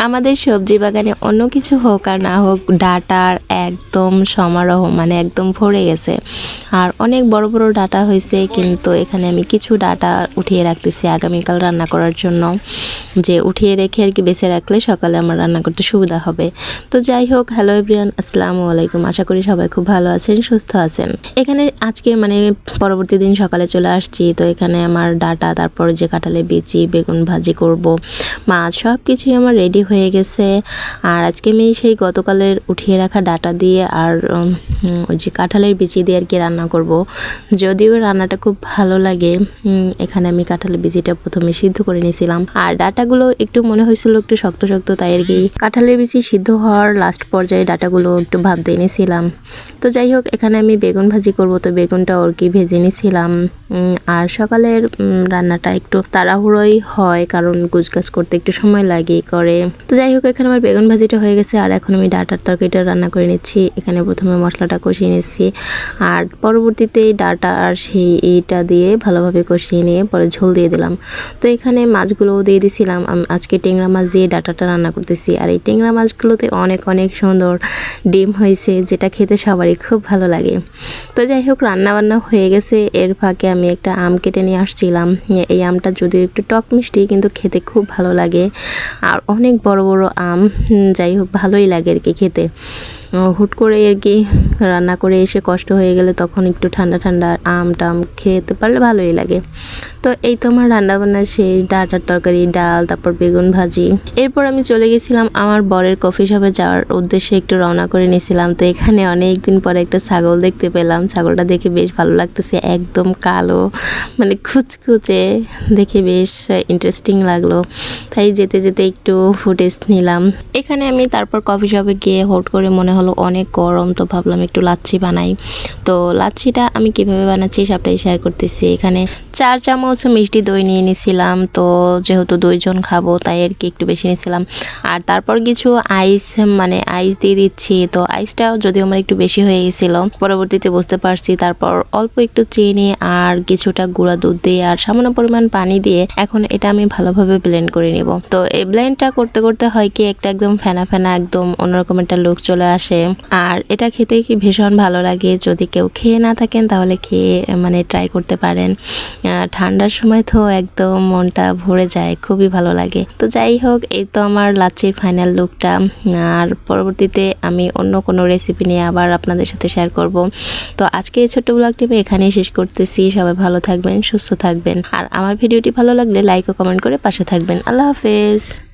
আমাদের সবজি বাগানে অন্য কিছু হোক আর না হোক ডাঁটার একদম সমারোহ, মানে একদম ভরে গেছে। আর অনেক বড় বড় ডাঁটা হয়েছে, কিন্তু এখানে আমি কিছু ডাঁটা উঠিয়ে রাখতেছি আগামীকাল রান্না করার জন্য, যে উঠিয়ে রেখে আর কি বেছে রাখলে সকালে আমার রান্না করতে সুবিধা হবে। তো যাই হোক, হ্যালো এভরিওয়ান, আসসালামু আলাইকুম। আশা করি সবাই খুব ভালো আছেন, সুস্থ আছেন। এখানে আজকে মানে পরবর্তী দিন সকালে চলে আসছি। তো এখানে আমার ডাঁটা, তারপর যে কাঁঠালের বিচি, বেগুন ভাজি করব, মাছ, সব কিছুই আমার রেডি হয়ে গেছে। আর আজকে আমি সেই গতকালের উঠিয়ে রাখা ডাঁটা দিয়ে আর ওই যে কাঁঠালের বিচি দিয়ে আর কি রান্না করব। যদিও রান্নাটা খুব ভালো লাগে। এখানে আমি কাঁঠালের বিচিটা প্রথমে সিদ্ধ করে নিয়েছিলাম, আর ডাঁটাগুলো একটু মনে হয়েছিল একটু শক্ত শক্ত, তাই আর কি কাঁঠালের বিচি সিদ্ধ হওয়ার লাস্ট পর্যায়ে ডাঁটাগুলো একটু ভাপ দিয়ে নিয়েছিলাম। তো যাই হোক, এখানে আমি বেগুন ভাজি করব, তো বেগুনটা আর কি ভেজে নিয়েছিলাম। আর সকালের রান্নাটা একটু তাড়াহুড়োই হয়, কারণ গুছগাছ করতে একটু সময় লাগে করে। তো যাই হোক, এখানে আমার বেগুন ভাজিটা হয়ে গেছে, আর এখন আমি ডাঁটার তরকারিটা রান্না করে নিচ্ছি। এখানে প্রথমে মশলাটা কষিয়ে নিচ্ছি, আর পরবর্তীতে ডাঁটা আর এইটা দিয়ে ভালোভাবে কষিয়ে নিয়ে পরে ঝোল দিয়ে দিলাম। তো এখানে মাছগুলোও দিয়ে দিছিলাম। আমি আজকে টেংরা মাছ দিয়ে ডাঁটাটা রান্না করতেছি, আর এই টেংরা মাছগুলোতে অনেক অনেক সুন্দর ডিম হয়েছে, যেটা খেতে সবারই খুব ভালো লাগে। তো যাই হোক, রান্নাবান্না হয়ে গেছে। এর ফাঁকে আমি একটা আম কেটে নিয়ে আসছিলাম। এই আমটা যদিও একটু টক মিষ্টি, কিন্তু খেতে খুব ভালো লাগে, আর অনেক বড় বড় আম। যাই হোক, ভালোই লাগে আর কি খেতে। হুট করে আর কি রান্না করে এসে কষ্ট হয়ে গেলে তখন একটু ঠান্ডা ঠান্ডা আম টাম খেতে পারলে ভালোই লাগে। তো এই তো আমার রান্নাবান্না শেষ, ডাঁটার তরকারি, ডাল, তারপর বেগুন ভাজি। এরপর আমি চলে গেছিলাম আমার বরের কফি শপে যাওয়ার উদ্দেশ্যে, একটু রওনা করে নিয়েছিলাম। তো এখানে অনেক দিন পরে একটা ছাগল দেখতে পেলাম। ছাগলটা দেখে বেশ ভালো লাগতেছে, একদম কালো, মানে খুচখুচে, দেখে বেশ ইন্টারেস্টিং লাগলো। তাই যেতে যেতে একটু ফুটেজ নিলাম। এখানে আমি তারপর কফি শপে গিয়ে হুট করে মনে হলো অনেক গরম, তো ভাবলাম একটু লাচ্ছি বানাই। তো লাচ্ছিটা আমি কিভাবে বানাচ্ছি সবটাই শেয়ার করতেছি। এখানে 4 চামচ মিষ্টি দই নিয়ে নিয়েছিলাম। তো যেহেতু 2 জন খাবো, তাই আর কি একটু বেশি নিয়েছিলাম। আর তারপর কিছু আইস, মানে আইস দিয়ে দিচ্ছি। তো আইসটাও যদিও আমার একটু বেশি হয়ে গেছিলো, পরবর্তীতে বুঝতে পারছি। তারপর অল্প একটু চিনি আর কিছুটা গুঁড়া দুধ দিয়ে আর সামান্য পরিমাণ পানি দিয়ে এখন এটা আমি ভালোভাবে ব্লেন্ড করে নিব। তো এই ব্লেন্ডটা করতে করতে হয় কি একটা একদম ফেনা ফেনা, একদম অন্যরকম একটা লুক চলে আসে। আর এটা খেতে কি ভীষণ ভালো লাগে। যদি কেউ খেয়ে না থাকেন তাহলে খেয়ে মানে ট্রাই করতে পারেন। ঠান্ডার সময় তো একদম মনটা ভরে যায়, খুবই ভালো লাগে। তো যাই হোক, এই তো আমার লাচ্ছির ফাইনাল লুকটা। আর পরবর্তীতে আমি অন্য কোনো রেসিপি নিয়ে আবার আপনাদের সাথে শেয়ার করব। তো আজকে এই ছোট্ট ব্লগটি আমি এখানেই শেষ করতেছি। সবাই ভালো থাকবেন, সুস্থ থাকবেন, আর আমার ভিডিওটি ভালো লাগলে লাইক ও কমেন্ট করে পাশে থাকবেন। আল্লাহ হাফেজ।